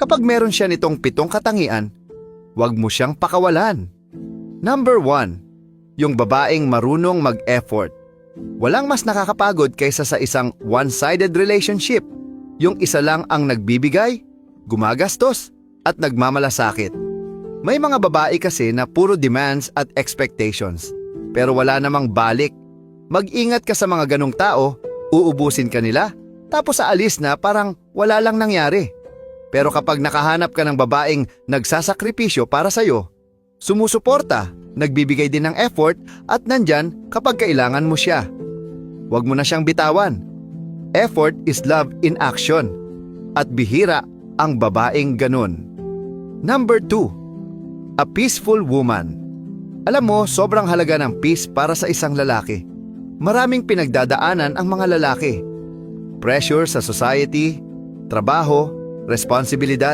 Kapag meron siya nitong 7 katangian, huwag mo siyang pakawalan. Number 1. Yung babaeng marunong mag-effort. Walang mas nakakapagod kaysa sa isang one-sided relationship. Yung isa lang ang nagbibigay, gumagastos, at nagmamalasakit. May mga babae kasi na puro demands at expectations, pero wala namang balik. Mag-ingat ka sa mga ganong tao, uubusin ka nila, tapos aalis na parang wala lang nangyari. Pero kapag nakahanap ka ng babaeng nagsasakripisyo para sa'yo, sumusuporta, nagbibigay din ng effort at nandyan kapag kailangan mo siya, huwag mo na siyang bitawan. Effort is love in action. At bihira ang babaeng ganun. Number 2. A peaceful woman. Alam mo, sobrang halaga ng peace para sa isang lalaki. Maraming pinagdadaanan ang mga lalaki. Pressure sa society, trabaho, responsibilidad.